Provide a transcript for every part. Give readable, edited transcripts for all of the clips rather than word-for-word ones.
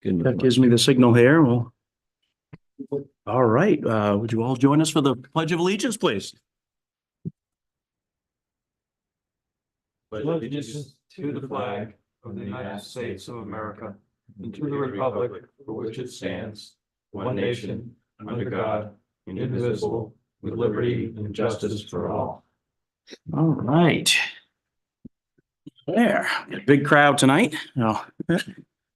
Good. That gives me the signal here. Well, all right. Would you all join us for the Pledge of Allegiance, please? Pledge allegiance to the flag of the United States of America and to the republic for which it stands, one nation, under God, indivisible, with liberty and justice for all. All right. There, got a big crowd tonight.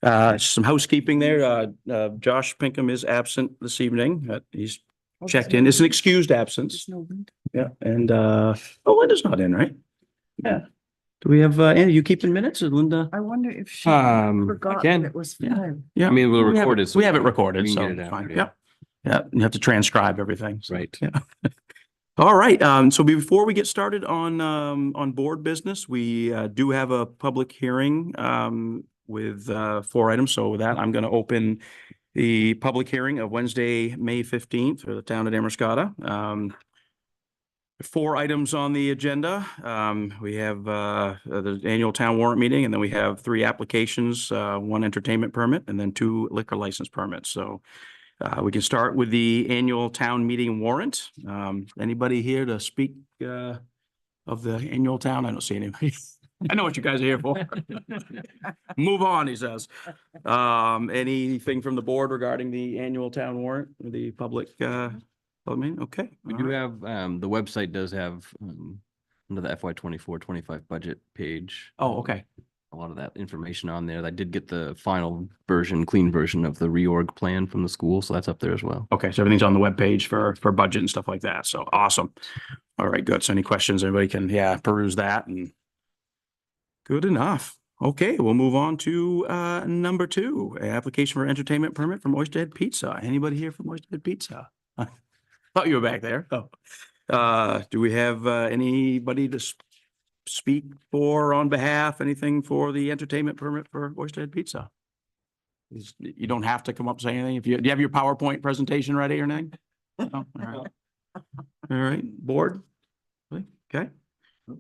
Some housekeeping there. Josh Pinkham is absent this evening. He's checked in. It's an excused absence. Yeah, and Linda's not in, right? Yeah. Do we have Andy, you keeping minutes? Is Linda? I wonder if she I forgot can. that it was Yeah. five. Yeah. I mean, we'll We have record it- it. so We have it recorded, we can so get it it's out, fine. yeah. Yep. Yeah, you have to transcribe everything. so, Right. Yeah. All right. So before we get started on board business, we do have a public hearing with 4 items. So with that, I'm going to open the public hearing of Wednesday, May 15th for the town of Damariscotta. 4 items on the agenda. We have the annual town warrant meeting, and then we have 3 applications, 1 entertainment permit, and then 2 liquor license permits. So we can start with the annual town meeting warrant. Anybody here to speak of the annual town? I don't see anybody. I know what you guys are here for. Move on, he says. Anything from the board regarding the annual town warrant, the public, I mean, okay. We all do right. have, the website does have, under the FY 24-25 budget page, Oh, okay. a lot of that information on there. I did get the final version, clean version of the reorg plan from the school, so that's up there as well. Okay, so everything's on the webpage for budget and stuff like that. So awesome. All right, good. So any questions, everybody can, peruse that and good enough. Okay, we'll move on to number 2, application for entertainment permit from Oysterhead Pizza. Anybody here from Oysterhead Pizza? Thought you were back there. Oh. Do we have anybody to speak for on behalf, anything for the entertainment permit for Oysterhead Pizza? You don't have to come up and say anything. Do you have your PowerPoint presentation ready or anything? No? All right. All right, board? Okay.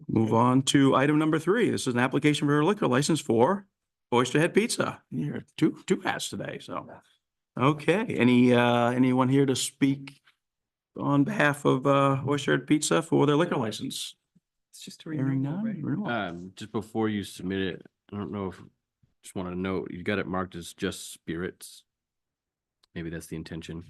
Move on to item number 3. This is an application for a liquor license for Oysterhead Pizza. You're two hats today, so. Okay, anyone here to speak on behalf of Oysterhead Pizza for their liquor license? It's just a Hearing renewal, none. right? Renewal. Just before you submit it, I don't know if, just want to note, you got it marked as just spirits. Maybe that's the intention.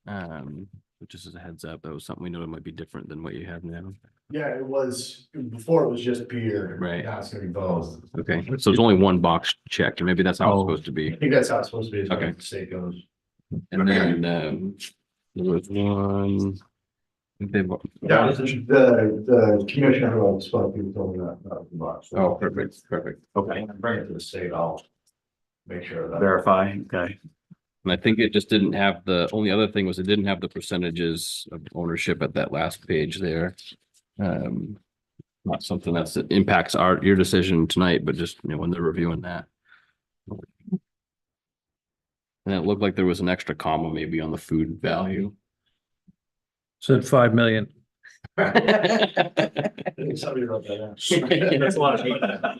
But just as a heads up, that was something we know it might be different than what you have now. Yeah, it was, before it was just beer. Right. Now it's gonna be both. Okay, so there's only one box checked, and maybe that's how it's Oh. supposed to be. I think that's how it's supposed to be, as far Okay. as the state goes. And then, there was one. Yeah, the commissioner who I spoke to told me that was the box. Oh, perfect. Okay, and bring it to the state, I'll make sure that. Verify, okay. And I think it just didn't have the, only other thing was it didn't have the percentages of ownership at that last page there. Not something that impacts your decision tonight, but just, when they're reviewing that. And it looked like there was an extra comma maybe on the food value. Said 5 million. Somebody wrote that That's a lot.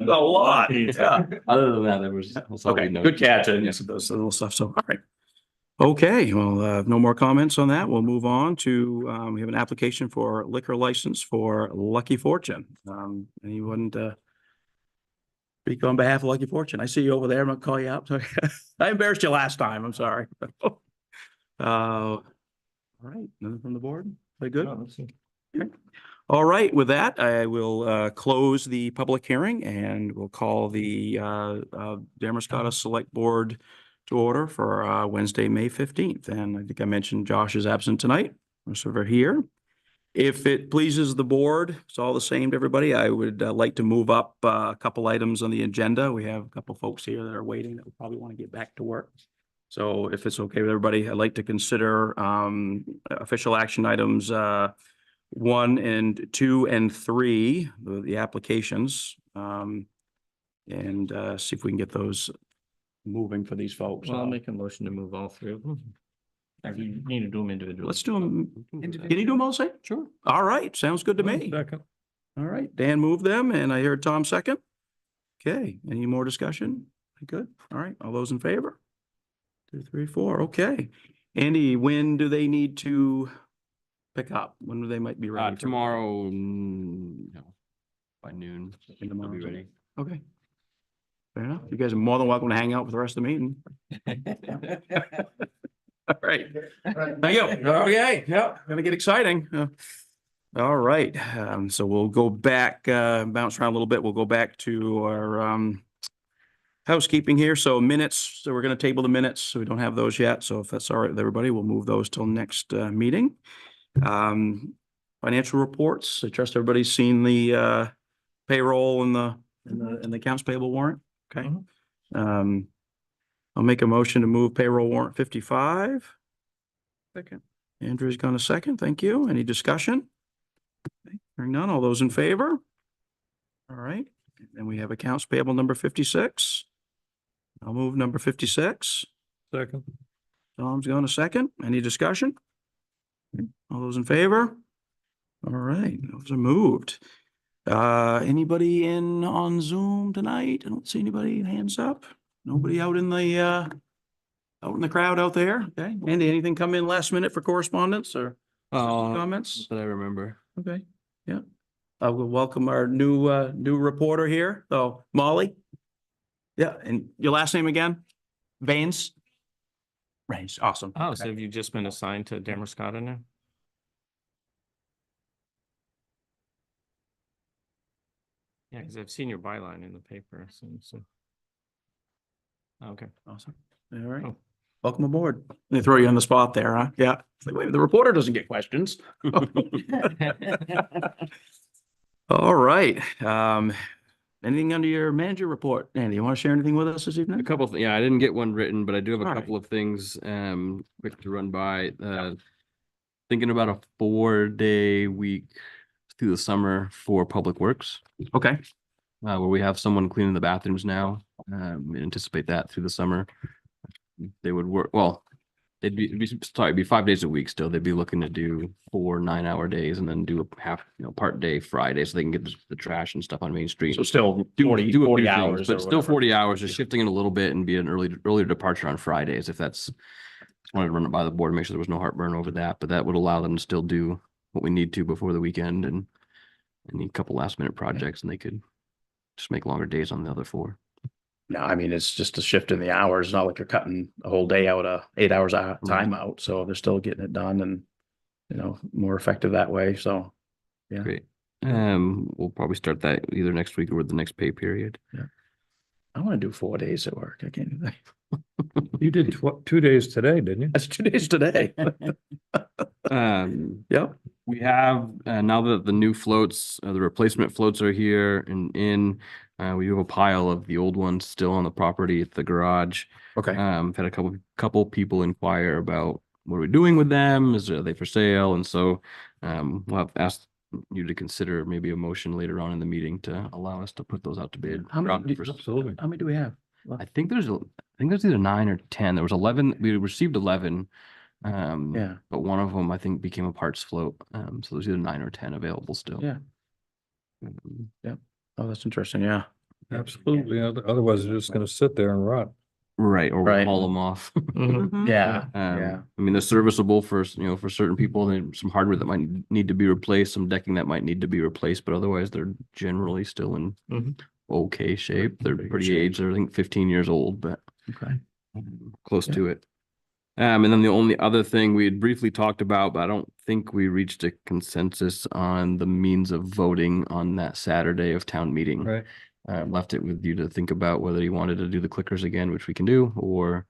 A lot, yeah. Other than that, there was. that's all we Okay, know. good catch. And yes, those little stuff. So, all right. Okay, well, no more comments on that. We'll move on to, we have an application for liquor license for Lucky Fortune. Anyone to speak on behalf of Lucky Fortune? I see you over there. I'm gonna call you out. I embarrassed you last time. I'm sorry. All right, nothing from the board? Very good. Okay. All right, with that, I will close the public hearing and we'll call the Damariscotta Select Board to order for Wednesday, May 15th. And I think I mentioned Josh is absent tonight, so we're here. If it pleases the board, it's all the same to everybody. I would like to move up a couple items on the agenda. We have a couple folks here that are waiting that will probably want to get back to work. So if it's okay with everybody, I'd like to consider official action items 1 and 2 and 3, the applications, and see if we can get those moving for these folks. Well, I'll make a motion to move all 3 of them. You need to do them individually. Let's do them. Individual. Can you do them all the same? Sure. All right, sounds good to me. Second. All right, Dan moved them and I heard Tom second. Okay, any more discussion? Good. All right, all those in favor? 2, 3, 4. Okay. Andy, when do they need to pick up? When do they might be ready? for- Tomorrow, no, by noon, In they'll tomorrow. be ready. Okay. Fair enough. You guys are more than welcome to hang out for the rest of the meeting. All right. Thank you. Okay, yeah, gonna get exciting. All right, so we'll go back, bounce around a little bit. We'll go back to our housekeeping here. So minutes, so we're gonna table the minutes, so we don't have those yet. So if that's all right with everybody, we'll move those till next meeting. Financial reports. I trust everybody's seen the payroll and the accounts payable warrant. Okay. I'll make a motion to move payroll warrant 55. Second. Andrew's gonna second. Thank you. Any discussion? Okay, hearing none. All those in favor? All right. And we have accounts payable number 56. I'll move number 56. Second. Tom's going to second. Any discussion? All those in favor? All right, those are moved. Anybody in on Zoom tonight? I don't see anybody. Hands up. Nobody out in the crowd out there? Okay. Andy, anything come in last minute for correspondence or comments? That I remember. Okay, yeah. I will welcome our new reporter here. So Molly? Yeah, and your last name again? Vanes? Rains, awesome. Oh, so have you just been assigned to Damariscotta now? Yeah, because I've seen your byline in the paper, so. Okay. Awesome. All right. Oh. Welcome aboard. They throw you on the spot there, huh? Yeah. It's like, wait, the reporter doesn't get questions. All right. Anything under your manager report? Andy, you want to share anything with us this A evening? couple of, yeah, I didn't get one written, but I do have a All right. couple of things, quick to run by. Thinking about a 4-day week through the summer for Public Works, Okay. where we have someone cleaning the bathrooms now. We anticipate that through the summer. They would work, well, it'd be 5 days a week still. They'd be looking to do 4 9-hour days and then do a half, part day Friday so they can get the trash and stuff on Main Street. So still Do 40 a few 40 things, hours. but or still whatever. 40 hours, just shifting it a little bit and be an earlier departure on Fridays if that's. Just wanted to run it by the board, make sure there was no heartburn over that, but that would allow them to still do what we need to before the weekend and a couple last minute projects, and they could just make longer days on the other 4. No, I mean, it's just a shift in the hours. It's not like you're cutting a whole day out, 8 hours out time out. So they're still getting it done and, more effective that way. So, yeah. Great. We'll probably start that either next week or the next pay period. I want to do 4 days at work. I can't do that. You did 2 days today, didn't you? That's 2 days today. Yep. We have, now that the new floats, the replacement floats are here and we have a pile of the old ones still on the property at the garage. Okay. Had a couple people inquire about what are we doing with them? Are they for sale? And so, we'll have asked you to consider maybe a motion later on in the meeting to allow us to put those out to bid. How many Absolutely. How many do we have? I think there's either 9 or 10. There was 11. We received 11. Yeah. But one of them I think became a parts float. So there's either 9 or 10 available still. Yeah. Oh, that's interesting. Yeah. Absolutely. Otherwise, they're just gonna sit there and rot. Right. Or we'll Right. haul them off. Yeah. Yeah. I mean, they're serviceable for, for certain people. There's some hardware that might need to be replaced, some decking that might need to be replaced, but otherwise they're generally still in Mhm. okay shape. They're Pretty good pretty shape. aged. They're I think 15 years old, but Okay. close Yeah. to it. And then the only other thing we had briefly talked about, but I don't think we reached a consensus on the means of voting on that Saturday of town meeting. Right. Left it with you to think about whether you wanted to do the clickers again, which we can do, or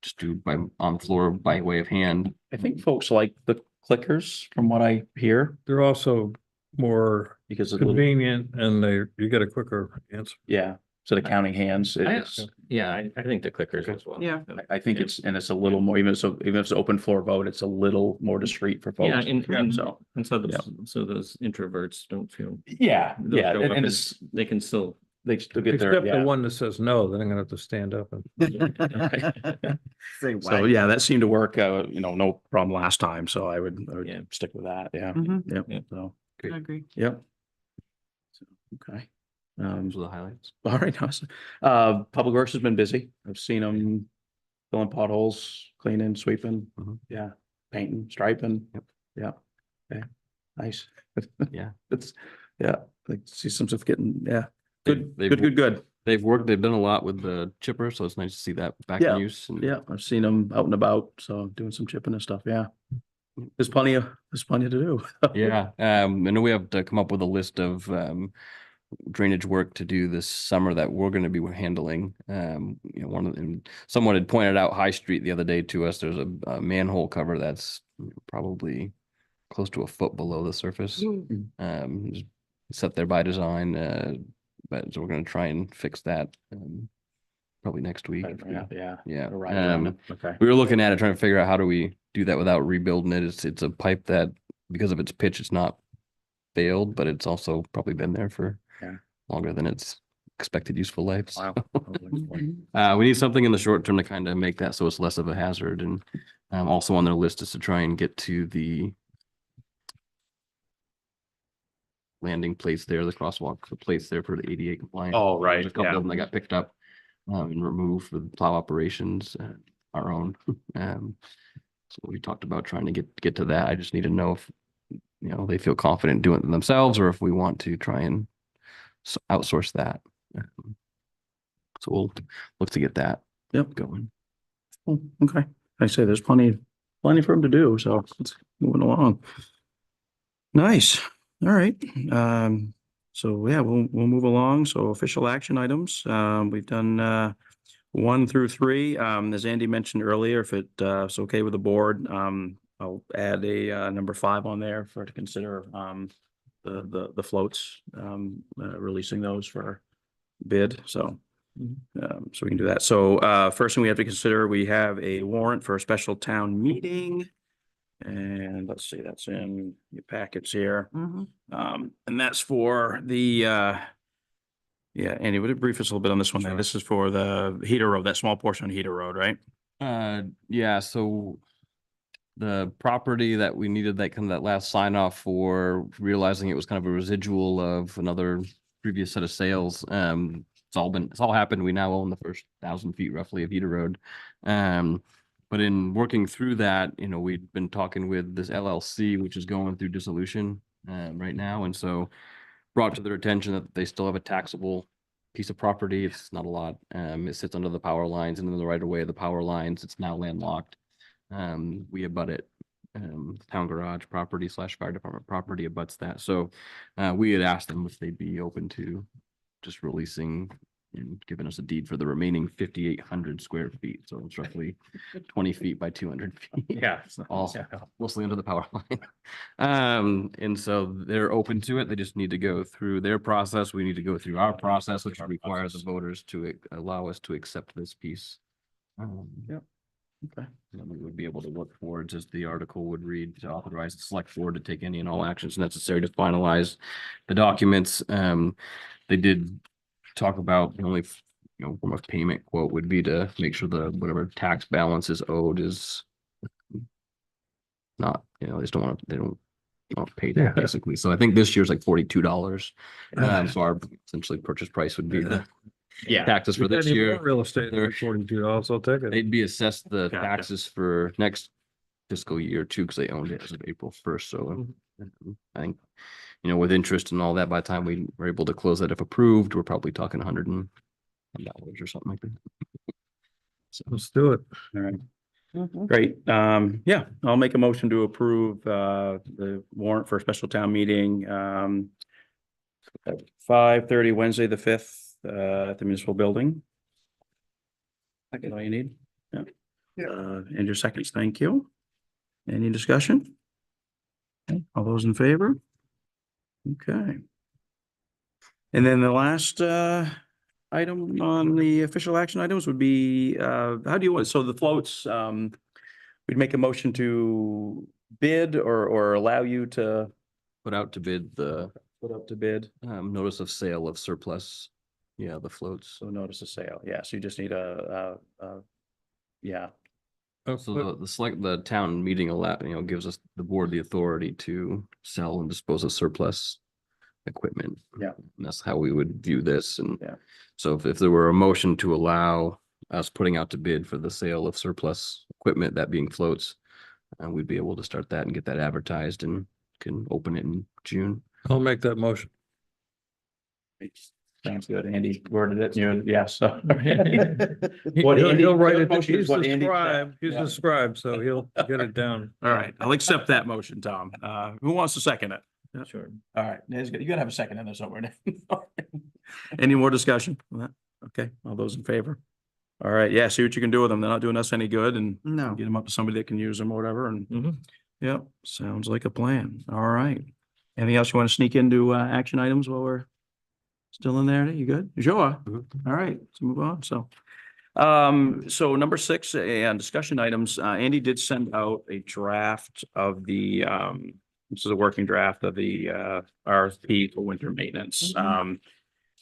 just do on floor by way of hand. I think folks like the clickers from what I hear They're also more because of the little, convenient and you get a quicker answer. yeah, instead of counting hands. It's, I think the clickers as well. yeah, I think it's a little more, even if it's open floor vote, it's a little more discreet for folks. Yeah, and So, so Yeah. those introverts don't feel. yeah, they'll yeah, show up and it's, they can still. they still get their, Except the yeah. one that says no, then I'm gonna have to stand up and. So, yeah, that seemed to work, no problem last time, so I would Yeah. stick with that, yeah. Yeah. Yep, so, Great. agree. Yep. So, okay. Those are the highlights. All right, awesome. Public Works has been busy. I've seen them filling potholes, cleaning, sweeping, Mhm. yeah, painting, striping. Yep. Yeah, okay, nice. Yeah. It's, yeah, like see some stuff getting, yeah, They've- good, they've- good, good, good. They've done a lot with the chipper, so it's nice to see that back in Yeah, use. And Yeah, I've seen them out and about, so doing some chipping and stuff, yeah. There's plenty to do. yeah, I know we have to come up with a list of drainage work to do this summer that we're going to be handling. One of them, someone had pointed out High Street the other day to us. There's a manhole cover that's probably close to a foot below the surface. Just set there by design, but so we're going to try and fix that probably next week. Yeah. Yeah. Right around it. Okay. We were looking at it, trying to figure out how do we do that without rebuilding it. It's a pipe that, because of its pitch, it's not failed, but it's also probably been there for Yeah. longer than its expected useful life. Wow. We need something in the short term to kind of make that so it's less of a hazard. And also on their list is to try and get to the landing place there, the crosswalk, the place there for the ADA compliant. Oh, right, There's a couple yeah. of them that got picked up and removed for the plow operations, our own. So we talked about trying to get to that. I just need to know if, they feel confident doing it themselves or if we want to try and outsource that. So we'll look to get that Yep. going. Oh, okay. Like I say, there's plenty for him to do, so it's moving along. Nice. All right. So yeah, we'll move along. So official action items. We've done 1 through 3. As Andy mentioned earlier, if it's okay with the board, I'll add a number 5 on there to consider the floats, releasing those for bid. So so we can do that. So first thing we have to consider, we have a warrant for a special town meeting. And let's see, that's in your packets here. And that's for the Andy, would you brief us a little bit on this one? Sure. This is for the Heater Road, that small portion of Heater Road, right? Yeah, so the property that we needed that last sign off for, realizing it was kind of a residual of another previous set of sales. It's all happened. We now own the first 1,000 feet roughly of Heater Road. But in working through that, we'd been talking with this LLC, which is going through dissolution right now. And so brought to their attention that they still have a taxable piece of property. It's not a lot. It sits under the power lines and in the right of way of the power lines. It's now landlocked. We abut it. Town garage property / fire department property abuts that. So we had asked them if they'd be open to just releasing and giving us a deed for the remaining 5,800 square feet. So it's roughly 20 feet by 200 feet. Yeah. All mostly under the power line. And so they're open to it. They just need to go through their process. We need to go through our process, which requires the voters to allow us to accept this piece. Yep. Okay. And then we would be able to look towards, as the article would read, to authorize the select board to take any and all actions necessary to finalize the documents. They did talk about the only, form of payment quote would be to make sure the whatever tax balance is owed is not, they just don't want to pay that basically. So I think this year's like $42. So our essentially purchase price would be the taxes for this year. Real estate, They're- $42, I'll take it. They'd be assessed the Gotcha. taxes for next fiscal year too, because they owned it as of April 1st. So I think, with interest and all that, by the time we were able to close that, if approved, we're probably talking $110 or something like that. So Let's do it. All right. Great. Yeah, I'll make a motion to approve the warrant for a special town meeting at 5:30 Wednesday, the 5th, at the municipal building. Second, all you need? Yeah. And your seconds, thank you. Any discussion? Okay, all those in favor? Okay. And then the last item on the official action items would be, how do you want, so the floats, we'd make a motion to bid or allow you to put out to bid the put up to bid. notice of sale of surplus. Yeah, the floats. So notice of sale. Yeah, so you just need yeah. So the town meeting gives us the board the authority to sell and dispose of surplus equipment. Yeah. And that's how we would view this. And Yeah. so if there were a motion to allow us putting out to bid for the sale of surplus equipment, that being floats. And we'd be able to start that and get that advertised and can open it in June. I'll make that motion. Sounds good. Andy worded it, yes. So. He'll write it, motion is he's what the Andy said. scribe, he's Yeah. the scribe, so he'll get it down. All right, I'll accept that motion, Tom. Who wants to second it? Sure. All right, you gotta have a second in there somewhere. Any more discussion on that? Okay, all those in favor? All right, yeah, see what you can do with them. They're not doing us any good, and No. get them up to somebody that can use them or whatever, and Mhm. yep, sounds like a plan. All right. Anything else you want to sneak into action items while we're still in there? You good? You sure? All right, let's move on. So number 6, and discussion items, Andy did send out a draft of the, this is a working draft of the RFP for winter maintenance.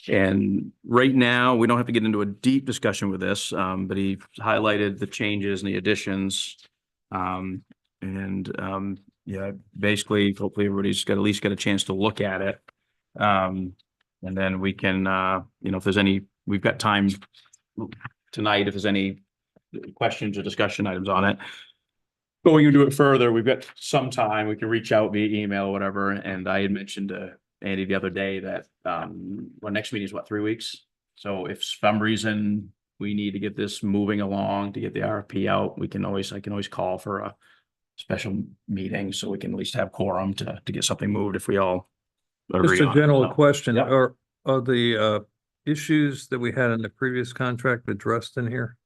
And right now, we don't have to get into a deep discussion with this, but he highlighted the changes and the additions. Yeah, basically, hopefully everybody's got, at least got a chance to look at it. And then we can, if there's any, we've got time tonight, if there's any questions or discussion items on it. Going into it further, we've got some time, we can reach out via email or whatever, and I had mentioned to Andy the other day that, our next meeting is what, 3 weeks? So if for some reason we need to get this moving along to get the RFP out, I can always call for a special meeting, so we can at least have quorum to get something moved if we all agree Just a on it. general So, question, Yep. are the issues that we had in the previous contract addressed in here?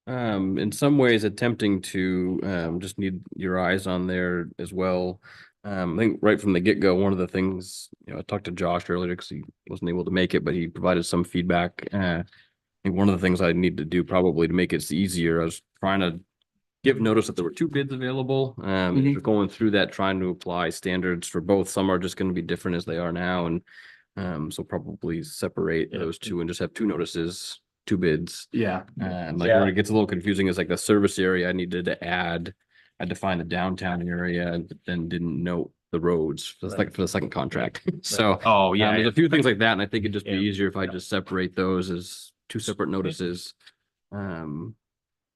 In some ways attempting to, just need your eyes on there as well. I think right from the get-go, one of the things, I talked to Josh earlier because he wasn't able to make it, but he provided some feedback. I think one of the things I need to do probably to make it easier, I was trying to give notice that there were 2 bids available. Mhm. Going through that, trying to apply standards for both. Some are just going to be different as they are now, and so probably separate Yeah. those 2 and just have 2 notices, 2 bids. Yeah. Like where it gets a little confusing is like the service area I needed to add. I defined the downtown area, but then didn't note the roads for the second contract. So Oh, yeah. there's a few things like that, and I think it'd just be Yeah. easier if I just separate those as 2 separate notices. And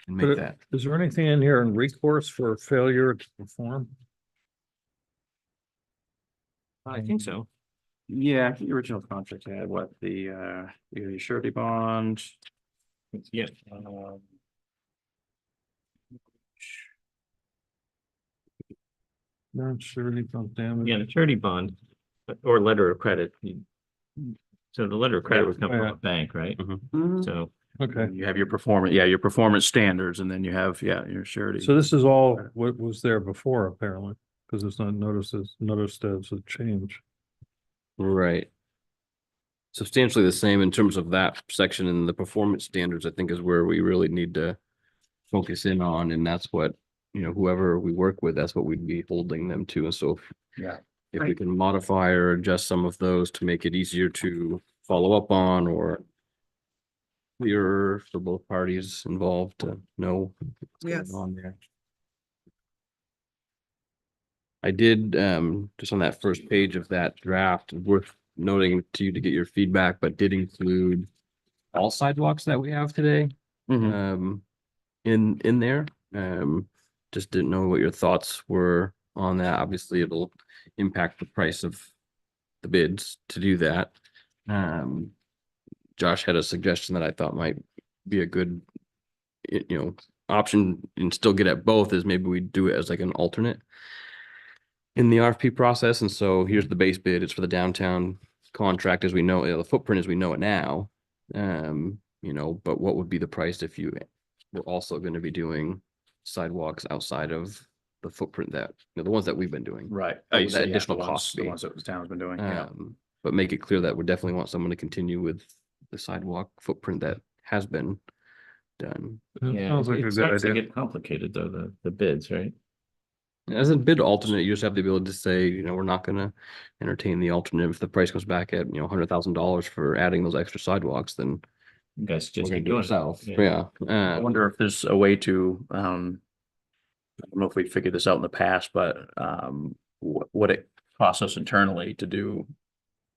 But make that. is there anything in here in recourse for failure to perform? I think so. Yeah, I think the original contract had what, the surety bond. Yeah. Non-surety bond damage. Yeah, the surety bond or letter of credit. So the letter of credit would come from Yeah. a bank, right? Mm-hmm. So Okay, You have your performance standards, and then you have, your surety. so this is all what was there before apparently, because it's not noticed as a change. Right. Substantially the same in terms of that section, and the performance standards, I think, is where we really need to focus in on, and that's what, whoever we work with, that's what we'd be holding them to. And so Yeah. if we can modify or adjust some of those to make it easier to follow up on, or clearer for both parties involved to know what's Yes. going on there. I did, just on that first page of that draft, worth noting to you to get your feedback, but did include all sidewalks that we have today, Mhm. in there. Just didn't know what your thoughts were on that. Obviously, it'll impact the price of the bids to do that. Josh had a suggestion that I thought might be a good, option and still get at both, is maybe we do it as like an alternate in the RFP process. And so here's the base bid. It's for the downtown contract as we know, the footprint as we know it now. But what would be the price if you were also going to be doing sidewalks outside of the footprint that, the ones that we've been doing? Right. What would you that see, yeah, additional the ones- cost The be? ones that the town's been doing, yeah. But make it clear that we definitely want someone to continue with the sidewalk footprint that has been done. yeah, Sounds like a it good starts to idea. get complicated though, the bids, right? As a bid alternate, you just have the ability to say, we're not gonna entertain the alternate. If the price comes back at, $100,000 for adding those extra sidewalks, then You guys we're just gonna keep do it doing ourselves. it. Yeah. I wonder if there's a way to, I don't know if we figured this out in the past, but, what it costs us internally to do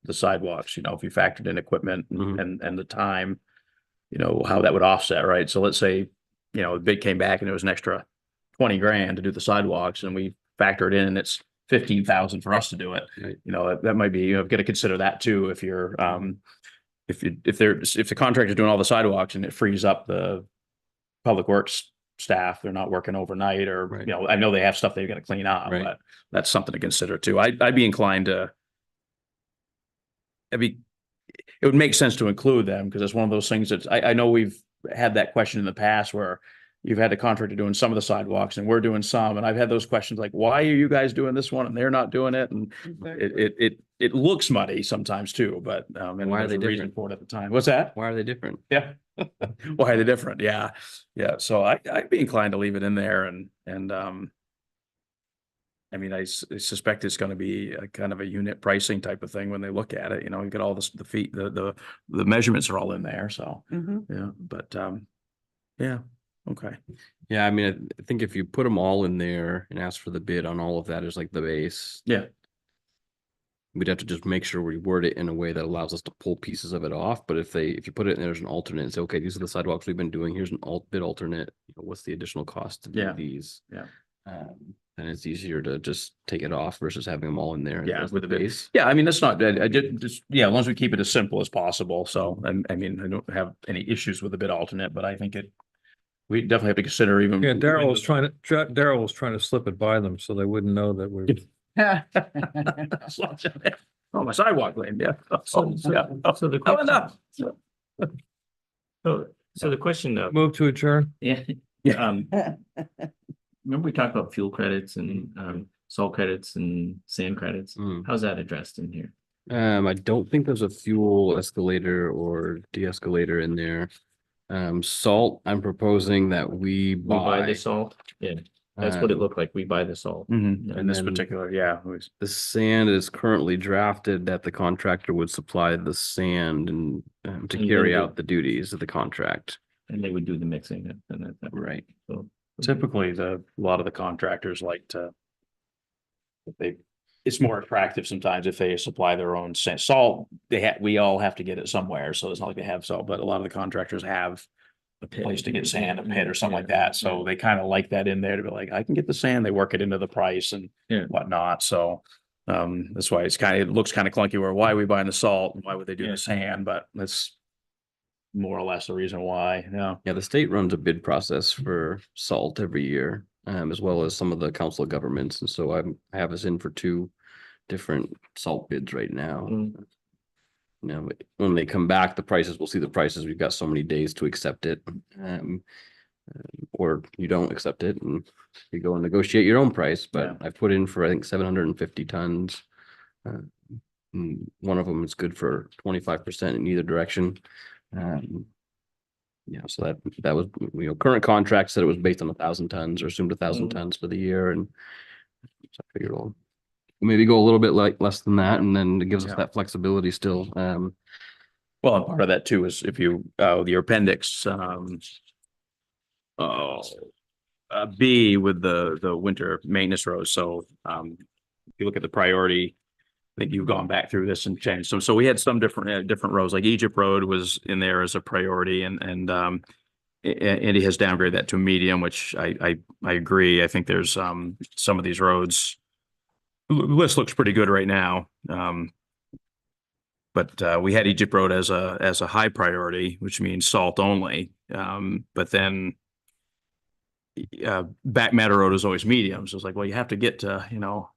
the sidewalks, if you factored in equipment Mhm. and the time. you know, how that would offset, right? So let's say, you know, the bid came back and it was an extra 20 grand to do the sidewalks and we factor it in and it's 15,000 for us to do it. Right. You know, that might be, got to consider that too. If you're, if the contractor's doing all the sidewalks and it frees up the public works staff, they're not working overnight or, Right. you know, I know they have stuff they've got to clean up, Right. but that's something to consider too. I'd be inclined to, it would make sense to include them because it's one of those things that I know we've had that question in the past where you've had the contractor doing some of the sidewalks and we're doing some, and I've had those questions like, why are you guys doing this one and they're not doing it? And it looks muddy sometimes too, but and why are there's they a reason different? for it at the time. What's that? Why are they different? Yeah. Why are they different? Yeah. Yeah. So I'd be inclined to leave it in there and I mean, I suspect it's going to be a kind of a unit pricing type of thing when they look at it. You know, you get all the feet, the measurements are all in there. So yeah, but yeah, okay, Yeah, I mean, I think if you put them all in there and ask for the bid on all of that as like the base, yeah, we'd have to just make sure we word it in a way that allows us to pull pieces of it off. But if you put it in there as an alternate and say, okay, these are the sidewalks we've been doing, here's an bid alternate, you know, what's the additional cost to do Yeah. these? Yeah. And it's easier to just take it off versus having them all in there. Yeah, as with the bid. base. Yeah, I mean, that's not, I just, yeah, as long as we keep it as simple as possible. So, I mean, I don't have any issues with the bid alternate, but I think we definitely have to consider even. Yeah, Daryl was trying to slip it by them so they wouldn't know that we. Oh, my sidewalk lane, yeah. So the Oh, question, enough. so the question though, Move to adjourn. yeah, Yeah. remember we talked about fuel credits and salt credits and sand credits? Mm. How's that addressed in here? I don't think there's a fuel escalator or de-escalator in there. Salt, I'm proposing that we We buy buy. the salt? Yeah, that's what it looked like. We buy the salt. In And this then- particular, yeah. The sand is currently drafted that the contractor would supply the sand and to And carry then out the duties of the contract. And they would do the mixing and that. Right. So Typically, a lot of the contractors like to. It's more attractive sometimes if they supply their own salt. We all have to get it somewhere, so it's not like they have salt, but a lot of the contractors have a place to get sand, a pit or something like that, so they kind of like that in there to be like, I can get the sand, they work it into the price and Yeah. whatnot, so. That's why it looks kind of clunky where why are we buying the salt? and Why would they do Yeah. the sand? But that's. More or less the reason why, yeah. Yeah, the state runs a bid process for salt every year, as well as some of the council of governments. And so I have us in for 2 different salt bids right now. Mm. Now, when they come back, the prices, we'll see the prices. We've got so many days to accept it. Or you don't accept it and you go and negotiate your own price, but I put in for, I think, 750 tons. One of them is good for 25% in either direction. Yeah, so that was, you know, current contract said it was based on 1,000 tons or assumed 1,000 tons for the year, and so I figured we'll maybe go a little bit less than that, and then it gives us that flexibility still. Well, and part of that too is if you, your appendix, B with the winter maintenance rows. So, if you look at the priority, I think you've gone back through this and changed some. So we had some different roads, like Egypt Road was in there as a priority and Andy has downgraded that to medium, which I agree. I think there's, some of these roads, the list looks pretty good right now. But we had Egypt Road as a high priority, which means salt only. But then Back Matter Road is always medium. So it's like, well, you have to get to, you know,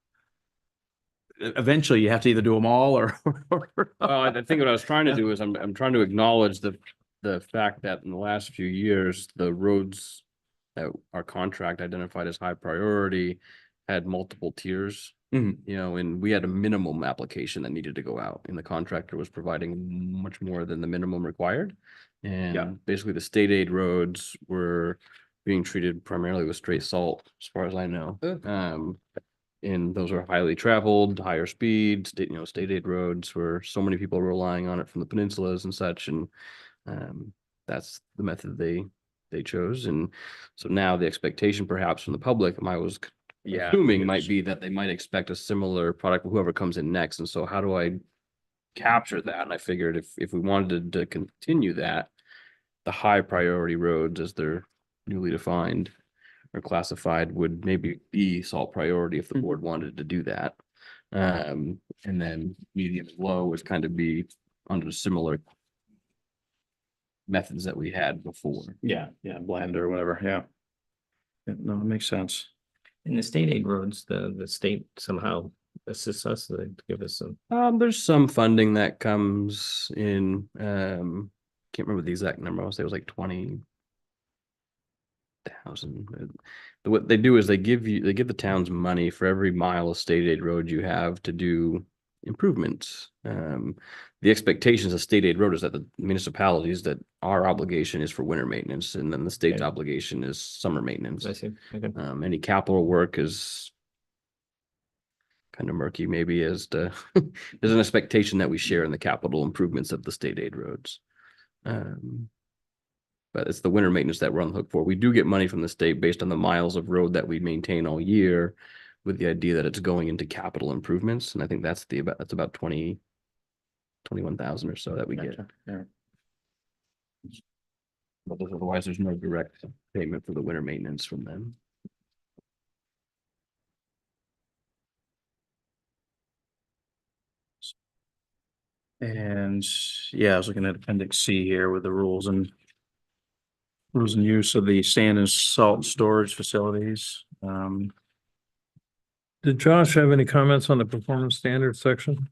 eventually you have to either do them all or. I think what I was trying to do is I'm trying to acknowledge the fact that in the last few years, the roads that our contract identified as high priority had multiple tiers. Mhm. You know, and we had a minimum application that needed to go out, and the contractor was providing much more than the minimum required. Yeah. And basically the state aid roads were being treated primarily with straight salt, as far as I know. And those are highly traveled, higher speed, state aid roads where so many people are relying on it from the peninsulas and such. And that's the method they chose. And so now the expectation perhaps from the public, I was assuming might be that they might expect a similar product, whoever comes in next. And so how do I capture that? And I figured if we wanted to continue that, the high priority roads as they're newly defined or classified would maybe be salt priority if the board wanted to do that. And then medium and low would kind of be under similar methods that we had before. Yeah, blend or whatever, yeah. Yeah, no, it makes sense. In the state aid roads, the state somehow assists us, they give us some. There's some funding that comes in, can't remember the exact number. I want to say it was like 20,000. What they do is they give the towns money for every mile of state aid road you have to do improvements. The expectations of state aid road is that the municipalities, that our obligation is for winter maintenance, and then the state's Okay. obligation is summer maintenance. I see. Okay. Any capital work is kind of murky, maybe, as to there's an expectation that we share in the capital improvements of the state aid roads. But it's the winter maintenance that we're on the hook for. We do get money from the state based on the miles of road that we maintain all year, with the idea that it's going into capital improvements. And I think that's about 21,000 or so that we get. Gotcha, yeah. But otherwise, there's no direct payment for the winter maintenance from them. And yeah, I was looking at appendix C here with the rules and use of the sand and salt storage facilities. Did Josh have any comments on the performance standards section?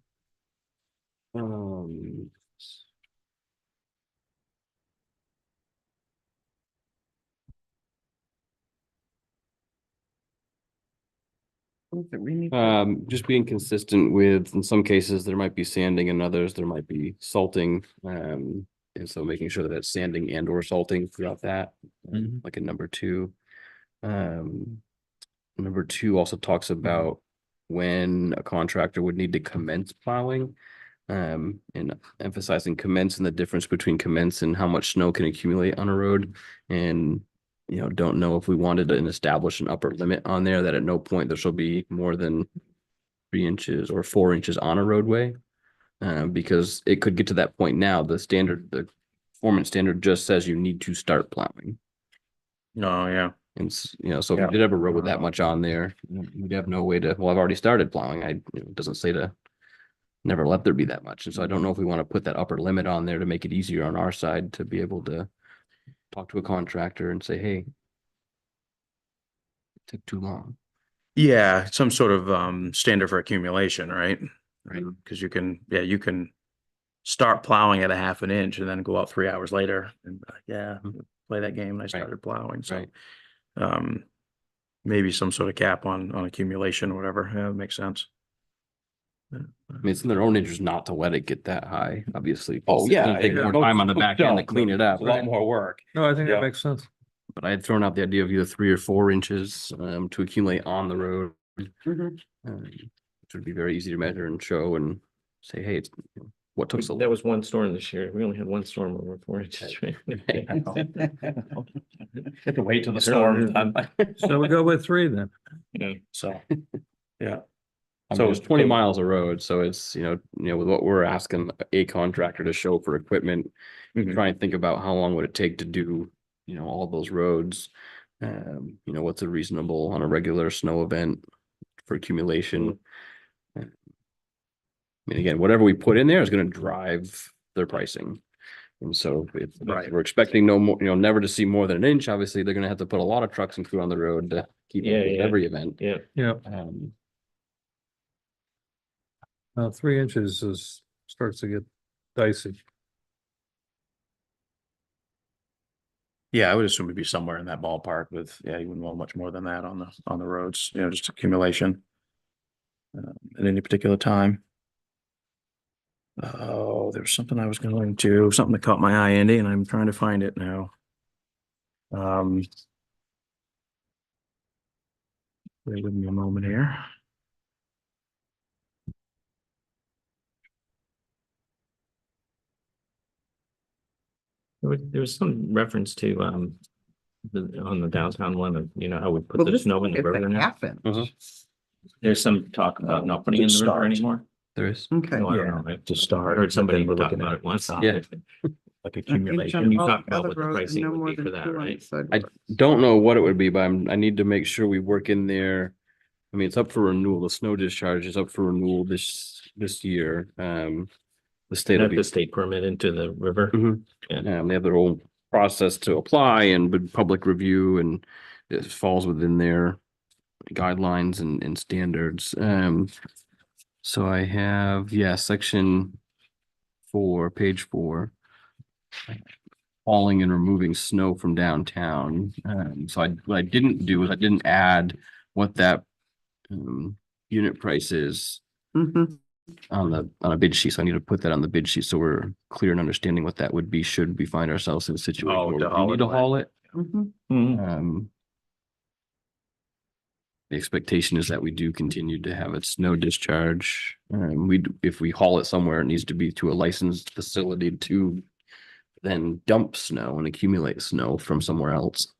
Just being consistent with, in some cases, there might be sanding, and others there might be salting. And so making sure that it's sanding and or salting throughout that, like in number 2. Number 2 also talks about when a contractor would need to commence plowing. And emphasizing commence and the difference between commence and how much snow can accumulate on a road. And don't know if we wanted to establish an upper limit on there, that at no point there shall be more than 3 inches or 4 inches on a roadway. Because it could get to that point now. The performance standard just says you need to start plowing. Oh, yeah. And so if Yeah. you did have a road with that much on there, you'd have no way to, well, I've already started plowing. It doesn't say to never let there be that much. And so I don't know if we want to put that upper limit on there to make it easier on our side to be able to talk to a contractor and say, hey, it took too long. Yeah, some sort of standard for accumulation, right? Right. Because you can start plowing at a half an inch and then go out 3 hours later and be like, yeah, play that game and I started plowing. So Right. Maybe some sort of cap on accumulation or whatever. Yeah, it makes sense. I mean, it's in their own interest not to let it get that high, obviously. Oh, It's yeah, gonna take yeah. more time on the back end to No, clean it up. It's a lot more work. No, I think Yeah. that makes sense. But I had thrown out the idea of either 3 or 4 inches to accumulate on the road. Which would be very easy to measure and show and say, hey, it's what took so long. That was one storm this year. We only had one storm over 4 inches. Right? Have to wait till the storm. So we go with 3 then. So, yeah. So it's 20 miles of road, so it's, with what we're asking a contractor to show for equipment, try and think about how long would it take to do, all those roads. What's a reasonable on a regular snow event for accumulation. I mean, again, whatever we put in there is going to drive their pricing. And so if we're expecting no more, never to see more than an inch, obviously they're going to have to put a lot of trucks and crew on the road to keep up with every event. Yeah. Yeah. 3 inches starts to get dicey. Yeah, I would assume it'd be somewhere in that ballpark with, you wouldn't want much more than that on the roads, just accumulation. At any particular time. Oh, there was something I was going to, something that caught my eye, Andy, and I'm trying to find it now. Wait with me a moment here. There was some reference to on the downtown one of, how we put the snow in the river now. There's some talk about not putting in the river anymore. There is. Okay. No, I don't know. To start. I heard somebody Then we're talk looking about at- it once. Yeah. like accumulation. You talked about Other what the roads and pricing no would more be for than that, 2 on right? sidewalks. Don't know what it would be, but I need to make sure we work in there. I mean, it's up for renewal. The snow discharge is up for renewal this year. The state will Have be. the state permit into the river. Mhm. They have their own process to apply and with public review, and it falls within their guidelines and standards. So I have, section 4, page 4. Hauling and removing snow from downtown. So what I didn't do is I didn't add what that unit price is Mhm, on a bid sheet. So I need to put that on the bid sheet so we're clear in understanding what that would be should we find ourselves in a situation Oh, where to we haul need it to away. haul it. mhm. The expectation is that we do continue to have a snow discharge. If we haul it somewhere, it needs to be to a licensed facility to then dump snow and accumulate snow from somewhere else.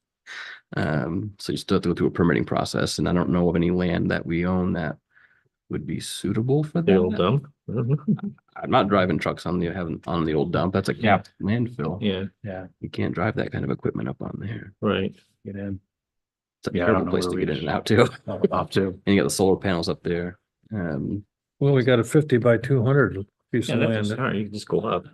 So you still have to go through a permitting process, and I don't know of any land that we own that would be suitable for The old that. dump. I'm not driving trucks on the old dump. That's a capped landfill. Yeah, Yeah, You can't drive that kind of equipment up on there. right. get in. It's a Yeah, I terrible don't know place where to we get in just- and out too. Up to. And you got the solar panels up there. Well, we got a 50 by 200 piece Yeah, of that's land. all right. You can just go up.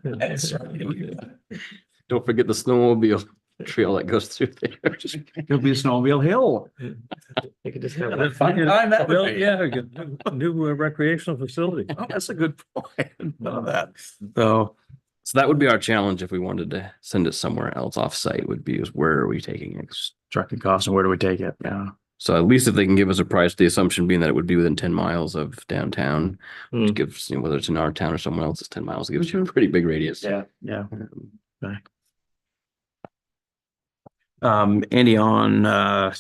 Don't forget the snowmobile trail that goes through there. It'll be a snowmobile hill. You could just have What a that. fun time that would Well, be. yeah, a new recreational facility. Oh, that's a good point. None of that. So, So that would be our challenge if we wanted to send it somewhere else off-site would be is where are we taking it? trucking costs and where do we take it? Yeah. So at least if they can give us a price, the assumption being that it would be within 10 miles of downtown, which Hmm. gives, whether it's in our town or someone else's 10 miles, it gives you a pretty big radius. Yeah. Um, Andy, on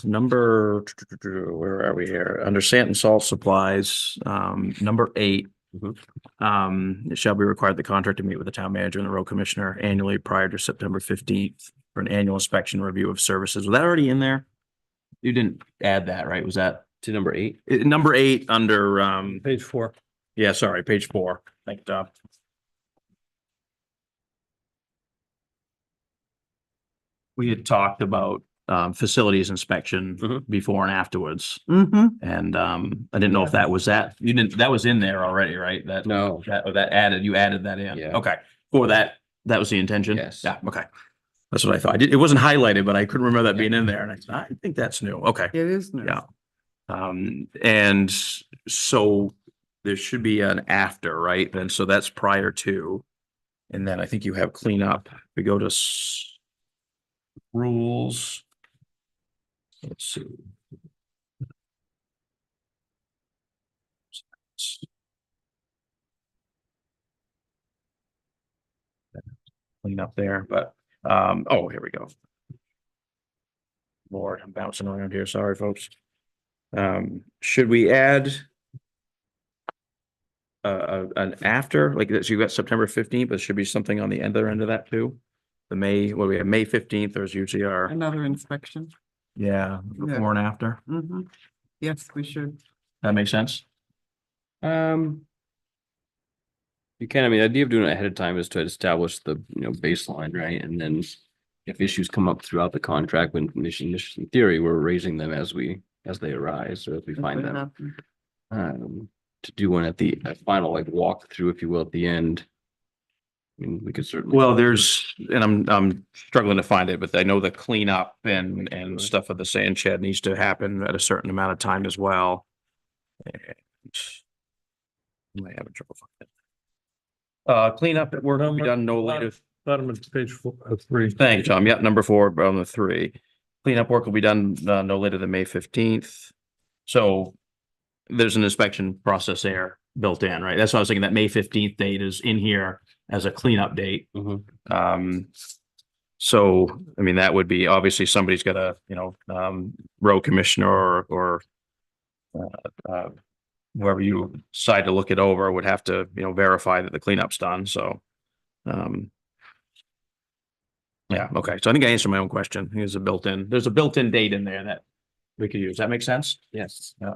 number, where are we here? Under sand and salt supplies, number 8. It shall be required the contractor meet with the town manager and the road commissioner annually prior to September 15th for an annual inspection review of services. Was that already in there? You didn't add that, right? Was that To number 8. number 8 under Page 4. yeah, sorry, page 4. Thank you. We had talked about facilities inspection Mhm. before and afterwards. Mhm. And I didn't know if that was you didn't, that was in there already, right? No. That added, you added that in. Yeah. Okay. For that was the intention? Yes. Yeah, okay. That's what I thought. It wasn't highlighted, but I couldn't remember that being in there. And I think that's new. Okay. It is new. Yeah. And so there should be an after, right? And so that's prior to. And then I think you have cleanup. We go to rules. Let's see. Clean up there, but, oh, here we go. Lord, I'm bouncing around here. Sorry, folks. Should we add an after, like that? So you got September 15th, but it should be something on the other end of that too? The May, what do we have, May 15th, there's usually our, Another inspection. yeah, before and after. Mhm. Yes, we should. That makes sense? You can, I mean, the idea of doing it ahead of time is to establish the, baseline, right? And then if issues come up throughout the contract, when in theory, we're raising them as they arise or as we find them. To do one at the final like walkthrough, if you will, at the end. I mean, we could certainly. Well, there's, and I'm struggling to find it, but I know the cleanup and stuff of the sand shed needs to happen at a certain amount of time as well. And I have trouble finding it. Cleanup at work will be done no later. Bottom of page 3. Thank you, Tom. Yep, number 4 on the 3. Cleanup work will be done no later than May 15th. So there's an inspection process there built in, right? That's why I was thinking that May 15th date is in here as a cleanup date. Mhm. So, I mean, that would be, obviously, somebody's got a, road commissioner or whoever you decide to look it over would have to, verify that the cleanup's done, so. Yeah, okay, so I think I answered my own question. There's a built-in date in there that we could use. That make sense? Yes. Yeah.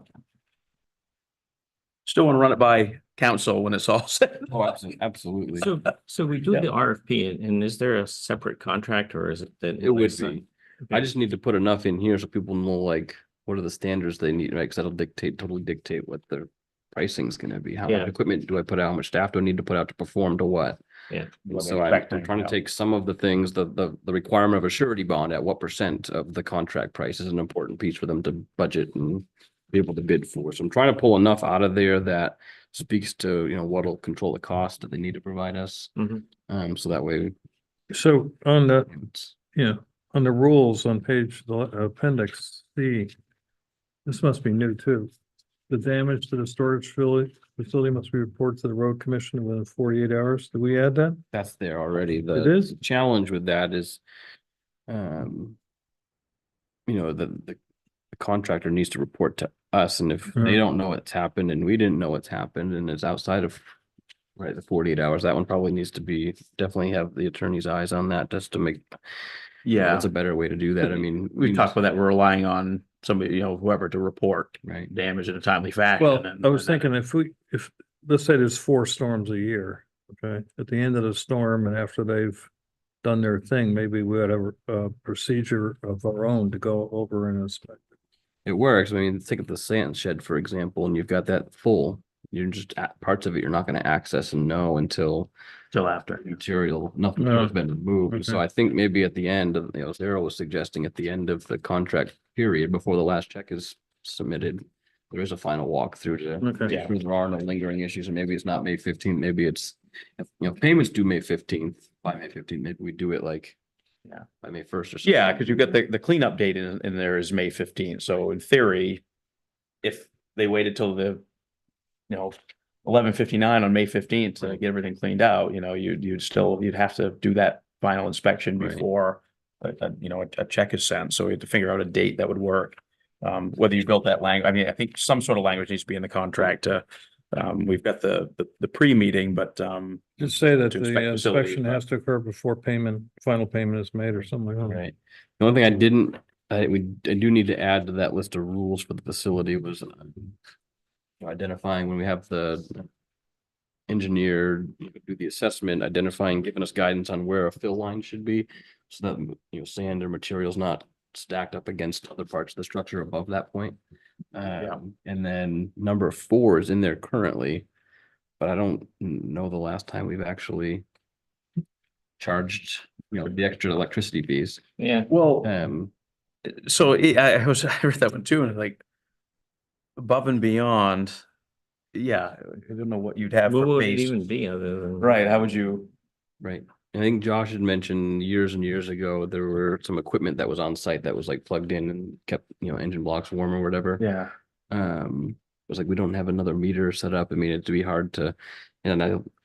Still want to run it by council when it's all said. Oh, absolutely. So we do Yeah. the RFP and is there a separate contract or is it that? It would be. I just need to put enough in here so people know like what are the standards they need, right? Because that'll totally dictate what their pricing is going to be. How Yeah. much equipment do I put out? How much staff do I need to put out to perform to what? Yeah. And so I'm trying to take some of the things, the requirement of a surety bond at what percent of the contract price is an important piece for them to budget and be able to bid for. So I'm trying to pull enough out of there that speaks to, what'll control the cost that they need to provide us. Mhm. So that way. So on the, it's- on the rules on page, the appendix C, this must be new too. The damage to the storage facility must be reported to the road commissioner within 48 hours. Did we add that? That's there already. It The is? challenge with that is, the contractor needs to report to us, and if they Mhm. don't know what's happened and we didn't know what's happened and it's outside of the 48 hours, that one probably needs to be, definitely have the attorney's eyes on that just to make, Yeah, what's a better way to do that. I mean, we talked about that. We're relying on somebody, whoever to report right. damage in a timely fashion. Well, and- I was thinking if, let's say there's 4 storms a year, okay? At the end of the storm and after they've done their thing, maybe we had a procedure of our own to go over and inspect. It works. I mean, think of the sand shed, for example, and you've got that full, you're just at parts of it, you're not going to access and know until Till after. nothing No. has been removed. So Okay. I think maybe at the end of, Sarah was suggesting at the end of the contract period, before the last check is submitted, there is a final walkthrough to Okay. make sure there are no lingering issues, and maybe it's not May 15th, maybe it's, payments due May 15th, by May 15th, maybe we do it like by May 1st or something. Yeah, because you've got the cleanup date in there is May 15th. So in theory, if they waited till the, 11:59 on May 15th to get everything cleaned out, you'd have to do that final inspection Right. before a check is sent. So we had to figure out a date that would work. Whether you built that language, I mean, I think some sort of language needs to be in the contract. We've got the pre-meeting, but Just say that to the inspect facilities, inspection but- has to occur before final payment is made or something like that. Right. The only thing I do need to add to that list of rules for the facility was identifying when we have the engineer do the assessment, identifying, giving us guidance on where a fill line should be, so that, sand or materials not stacked up against other parts of the structure above that point. And then number 4 is in there currently, but I don't know the last time we've actually charged, the extra electricity fees. Yeah. well, Um, so I read that one too, and like above and beyond, I don't know what you'd have What for would it base. even be other than? Right, how would you? right. I think Josh had mentioned years and years ago, there were some equipment that was on site that was like plugged in and kept, engine blocks warm or whatever. Yeah. It was like, we don't have another meter set up. I mean, it'd be hard to,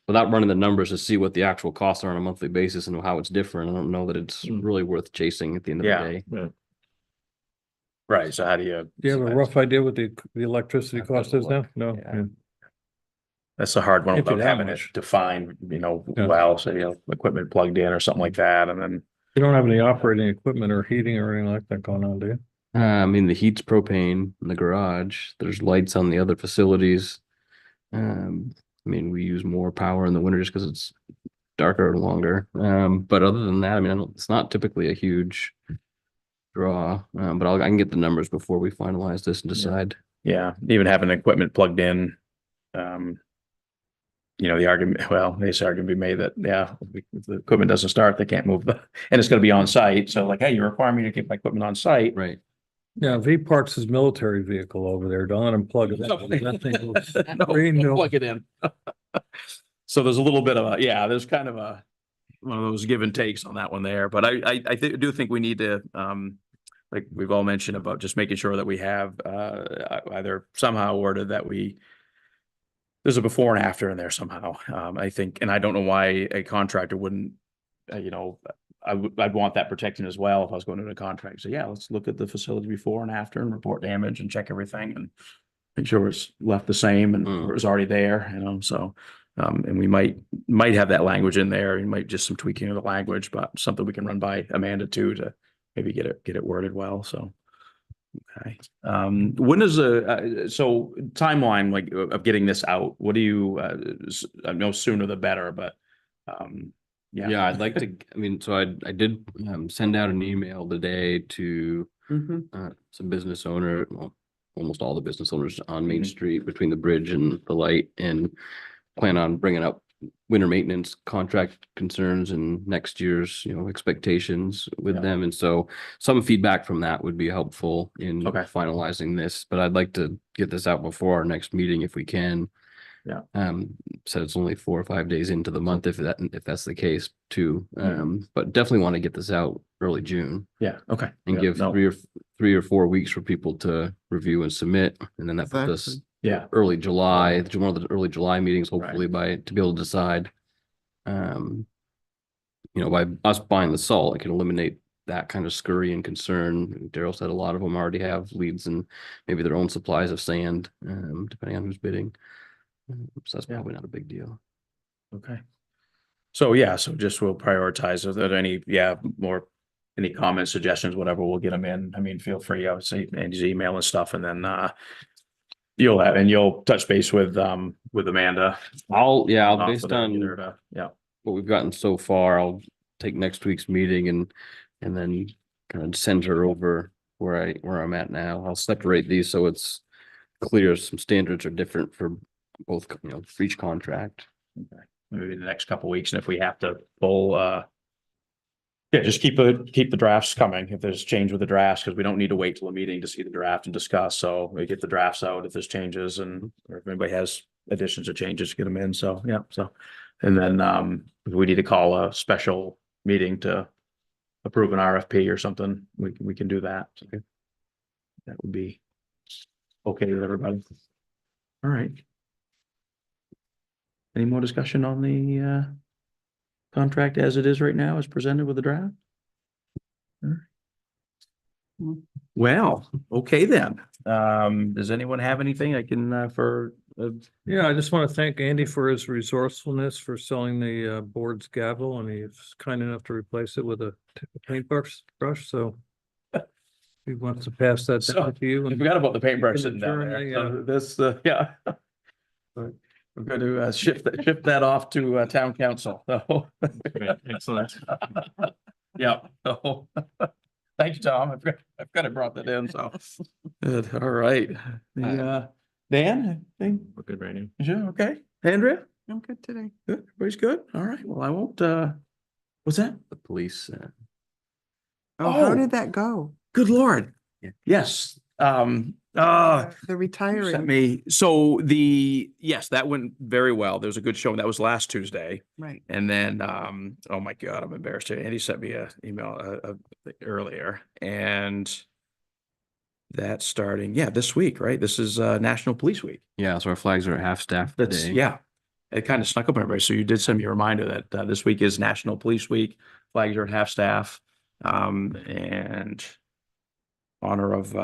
without running the numbers to see what the actual costs are on a monthly basis and how it's different, I don't know that it's really worth chasing at the end of Yeah. the day. Yeah. Right, so how do you? Do you have a rough idea what the electricity I've got cost to is now? look. No? Yeah. Yeah. That's a hard one Can't be without that having it much. defined, Yeah. well, so, equipment plugged in or something like that, and then. You don't have any operating equipment or heating or anything like that going on, do you? I mean, the heat's propane in the garage. There's lights on the other facilities. I mean, we use more power in the winter just because it's darker and longer. But other than that, I mean, it's not typically a huge draw. But I can get the numbers before we finalize this and decide. Yeah, even having equipment plugged in, the argument, well, this argument be made that, if the equipment doesn't start, they can't move and it's gonna be on site. So like, hey, you require me to keep my equipment on site. Right. Yeah, if he parks his military vehicle over there, don't let him plug it in. That thing goes No, green, no. plug it in. So there's a little bit of there's kind of one of those give and takes on that one there, but I do think we need to, like we've all mentioned about just making sure that we have, either somehow worded that there's a before and after in there somehow. I think, and I don't know why a contractor wouldn't, I'd want that protection as well if I was going into a contract. So let's look at the facility before and after and report damage and check everything and make sure it's left the same and it was already there, so. And we might have that language in there. You might just some tweaking of the language, but something we can run by Amanda too, to maybe get it worded well. So Okay. When is so timeline like of getting this out? What do you, I know sooner the better, but, yeah. Yeah, I'd like to, I mean, so I did send out an email today to Mhm. some business owner, well, almost all the business owners on Main Mhm. Street between the bridge and the light, and plan on bringing up winter maintenance contract concerns and next year's, expectations with Yeah. them. And so some feedback from that would be helpful in Okay. finalizing this, but I'd like to get this out before our next meeting if we can. Yeah. Said it's only 4 or 5 days into the month if that's the case too. Mhm. But definitely want to get this out early June Yeah, okay. and Yeah, give no, 3 or 4 weeks for people to review and submit. And then that puts us Exactly. yeah, early July, one of the early July meetings, hopefully to be able to decide. By us buying the salt, it can eliminate that kind of scurry and concern. Daryl said a lot of them already have leads and maybe their own supplies of sand, depending on who's bidding. So that's Yeah. probably not a big deal. okay. So, yeah, so just we'll prioritize. If there are any, any comments, suggestions, whatever, we'll get them in. I mean, feel free, obviously, Andy's email and stuff, and then, you'll touch base with Amanda. Based on Yeah, what we've gotten so far, I'll take next week's meeting and then kind of send her over where I'm at now. I'll separate these so it's clear. Some standards are different for both, for each contract. maybe the next couple of weeks, and if we have to pull, just keep the drafts coming if there's change with the drafts, because we don't need to wait till a meeting to see the draft and discuss. So we get the drafts out if there's changes, and or if anybody has additions or changes, get them in. So, yeah, so. And then, if we need to call a special meeting to approve an RFP or something, we can do that. Okay. That would be okay with everybody. All right. Any more discussion on the, contract as it is right now, as presented with the draft? All right. Well, okay then. Does anyone have anything I can, Yeah, I just want to thank Andy for his resourcefulness for selling the board's gavel, and he's kind enough to replace it with a paintbrush, so he wants to pass that So, down to you. I and forgot about the paintbrush can sitting down adjourn there. the, So this, yeah. We're going to shift that off to town council. So, Excellent. yeah. So, thank you, Tom. I've got to brought that in. So good. All right. The Dan, anything? We're good right now. Sure. Okay. Andrea, I'm good today. good. Everybody's good. All right. Well, I won't. What's that? The police. Oh, how Oh. did that go? Good Lord. Yeah. Yes. The You retiring. sent me, yes, that went very well. There was a good showing. That was last Tuesday. Right. And then, oh my God, I'm embarrassed. Andy sent me an email earlier, and that's starting, this week, right? This is National Police Week. Yeah, so our flags are at half staff That's, today. yeah. It kind of snuck up on everybody. So you did send me a reminder that this week is National Police Week. Flags are at half staff. And honor of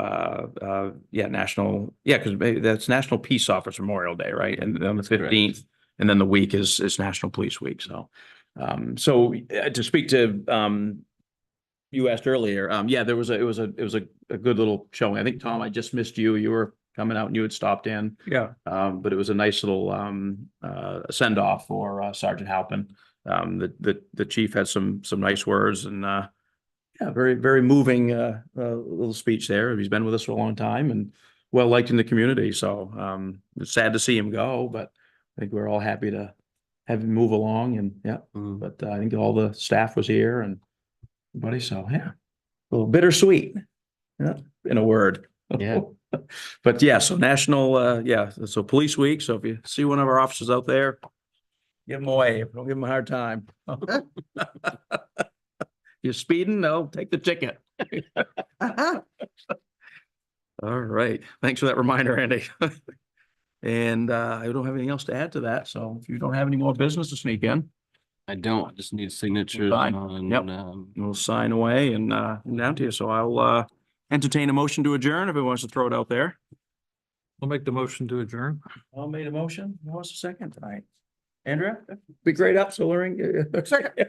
because that's National Peace Officer Memorial Day, right? And on the 15th, and then the week is National Police Week. So to speak to you asked earlier, there was it was a good little showing. I think, Tom, I just missed you. You were coming out and you had stopped in. Yeah, But it was a nice little send off for Sergeant Halpin. The chief had some nice words, and very, very moving little speech there. He's been with us for a long time and well liked in the community. So it's sad to see him go, but I think we're all happy to have him move along. And but I think all the staff was here and everybody. So a little bittersweet, in a word. Yeah. But so National, so Police Week. So if you see one of our officers out there, give them away. Don't give them a hard time. You're speeding, no, take the ticket. All right. Thanks for that reminder, Andy. And I don't have anything else to add to that. So if you don't have any more business to sneak in, I don't, I just need signatures Fine. on, Yep. We'll sign away and down to you. So I'll entertain a motion to adjourn if it wants to throw it out there. I'll make the motion to adjourn. I'll made a motion. Who wants a second tonight? Andrea? Be great up, so Lorraine. Second.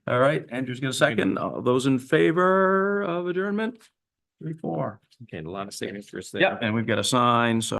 All right, Andrew's gonna second. All those in favor of adjournment? 3, 4. Okay, a lot of signatures there. Yeah, and we've got a sign, so